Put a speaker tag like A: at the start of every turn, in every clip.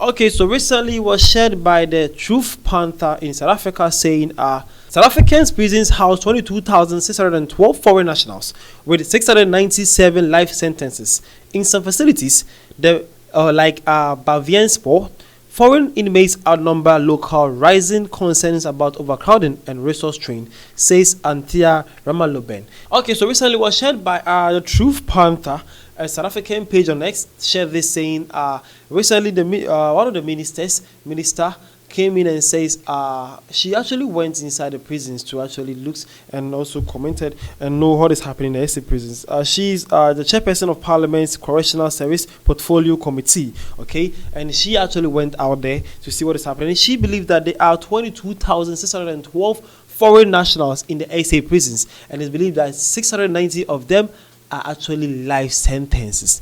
A: Okay, so recently it was shared by the Truth Panther in South Africa saying South African's prisons house 22,612 foreign nationals with 697 life sentences. In some facilities, the like Bavian Sport, foreign inmates outnumber local, rising concerns about overcrowding and resource strain, says Anthea Ramaloben. Okay, so recently it was shared by the Truth Panther, a South African page on X, shared this saying recently one of the minister came in and says she actually went inside the prisons to actually look and also commented and know what is happening in the SA prisons. She's the chairperson of Parliament's Correctional Service Portfolio Committee, okay, and she actually went out there to see what is happening. She believed that there are 22,612 foreign nationals in the SA prisons, and it's believed that 690 of them are actually life sentences.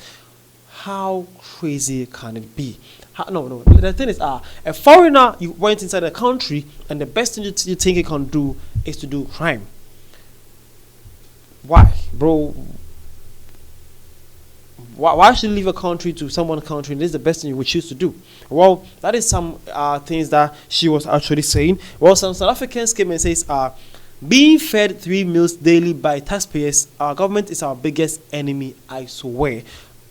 A: How crazy can it be? No. The thing is, a foreigner, you went inside the country, and the best thing you think you can do is to do crime. Why, bro? Why should you leave a country to someone's country? And this is the best thing you would choose to do. Well, that is some things that she was actually saying. Well, some South Africans came and says, being fed 3 meals daily by taxpayers, our government is our biggest enemy, I swear.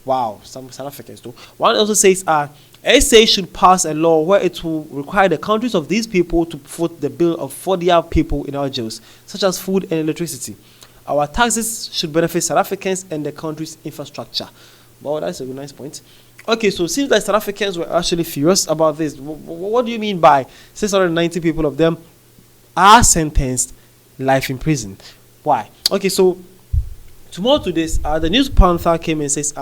A: Wow, some South Africans do. One also says, SA should pass a law where it will require the countries of these people to foot the bill for their people in our jails, such as food and electricity. Our taxes should benefit South Africans and the country's infrastructure. Wow, that's a really nice point. Okay, so it seems like South Africans were actually furious about this. What do you mean by 690 people of them are sentenced life in prison? Why? Okay, so tomorrow to this, the News Panther came and says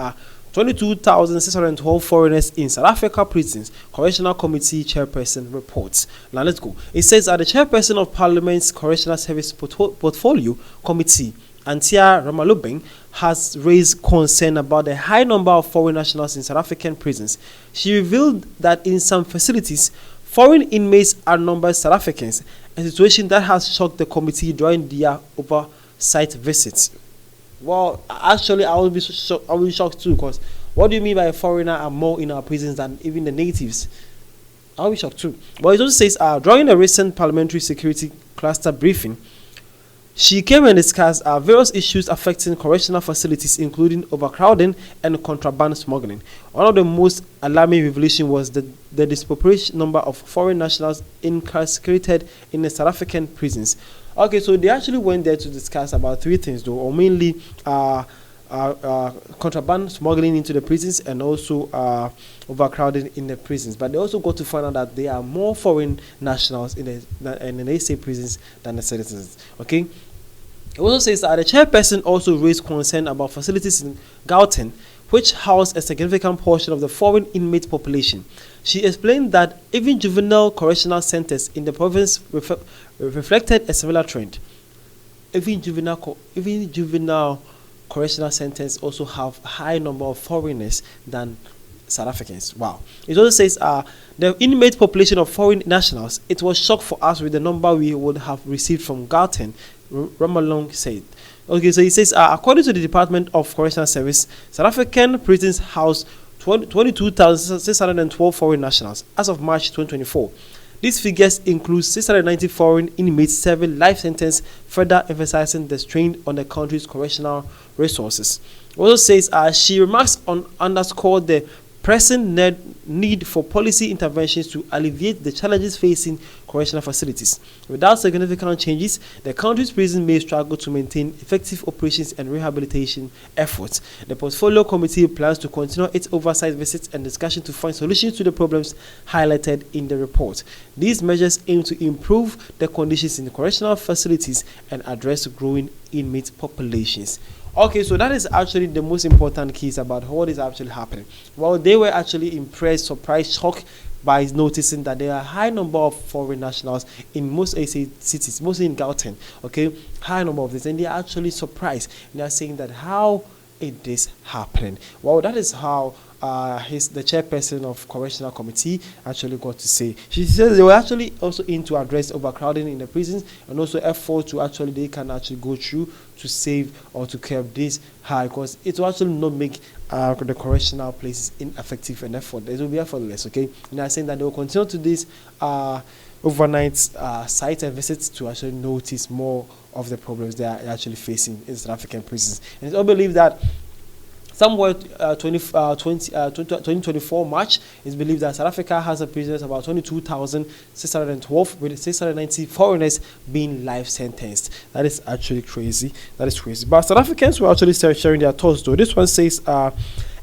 A: 22,612 foreigners in South Africa prisons, Correctional Committee Chairperson reports. Now let's go. It says that the Chairperson of Parliament's Correctional Service Portfolio Committee, Anthea Ramaloben, has raised concern about the high number of foreign nationals in South African prisons. She revealed that in some facilities, foreign inmates outnumber South Africans, a situation that has shocked the committee during their oversight visits. Well, actually, I will be shocked too, because what do you mean by a foreigner are more in our prisons than even the natives? I'll be shocked too. But it also says, during a recent parliamentary security cluster briefing, she came and discussed various issues affecting correctional facilities, including overcrowding and contraband smuggling. One of the most alarming revelations was the disproportionate number of foreign nationals incarcerated in the South African prisons. Okay, so they actually went there to discuss about 3 things, though, or mainly contraband smuggling into the prisons and also overcrowding in the prisons. But they also got to find out that there are more foreign nationals in the SA prisons than the citizens. Okay. It also says that the chairperson also raised concern about facilities in Gauteng, which house a significant portion of the foreign inmate population. She explained that even juvenile correctional centers in the province reflected a similar trend. Even juvenile correctional centers also have a high number of foreigners than South Africans. Wow. It also says the inmate population of foreign nationals, it was shock for us with the number we would have received from Gauteng, Ramalong said. Okay, so he says, according to the Department of Correctional Service, South African prisons house 22,612 foreign nationals as of March 2024. These figures include 690 foreign inmates serving life sentence, further emphasizing the strain on the country's correctional resources. It also says, she remarks on underscored the pressing need for policy interventions to alleviate the challenges facing correctional facilities. Without significant changes, the country's prison may struggle to maintain effective operations and rehabilitation efforts. The Portfolio Committee plans to continue its oversight visits and discussion to find solutions to the problems highlighted in the report. These measures aim to improve the conditions in the correctional facilities and address growing inmate populations. Okay, so that is actually the most important keys about what is actually happening. Well, they were actually impressed, surprised, shocked by noticing that there are a high number of foreign nationals in most SA cities, mostly in Gauteng. Okay, high number of this, and they are actually surprised. And they are saying that how it is happening. Well, that is how the chairperson of correctional committee actually got to say. She says they were actually also in to address overcrowding in the prisons, and also effort to actually they can actually go through to save or to curb this high, because it will actually not make the correctional places ineffective and effort. It will be effortless. Okay, and I'm saying that they will continue to this overnight site and visits to actually notice more of the problems they are actually facing in South African prisons. And it's all believed that somewhere 2024 March, it's believed that South Africa has a prisoners about 22,612, with 690 foreigners being life sentenced. That is actually crazy. That is crazy. But South Africans were actually sharing their thoughts though. This one says,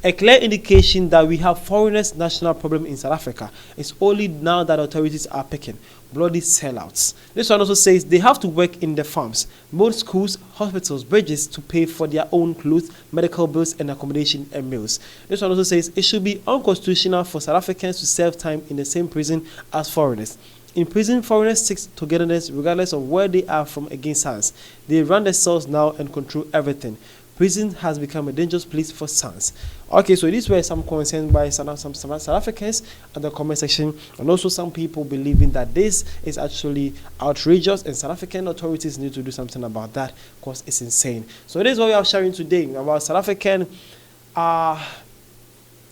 A: a clear indication that we have foreigners' national problem in South Africa. It's only now that authorities are picking. Bloody sellouts. This one also says they have to work in the farms, build schools, hospitals, bridges to pay for their own clothes, medical bills, and accommodation and meals. This one also says it should be unconstitutional for South Africans to serve time in the same prison as foreigners. In prison, foreigners seek togetherness regardless of where they are from against SANS. They run the cells now and control everything. Prison has become a dangerous place for SANS. Okay, so these were some concerns by some South Africans at the comment section, and also some people believing that this is actually outrageous and South African authorities need to do something about that because it's insane. So this is what we are sharing today about South African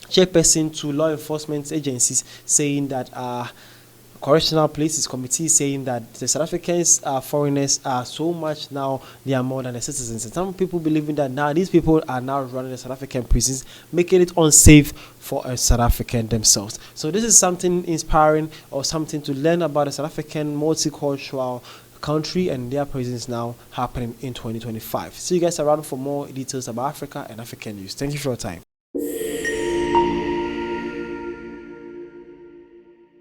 A: chairperson to law enforcement agencies saying that correctional places committee saying that the South Africans foreigners are so much now, they are more than the citizens. And some people believing that now these people are now running the South African prisons, making it unsafe for a South African themselves. So this is something inspiring or something to learn about the South African multicultural country and their prisons now happening in 2025. See you guys around for more details about Africa and African news. Thank you for your time.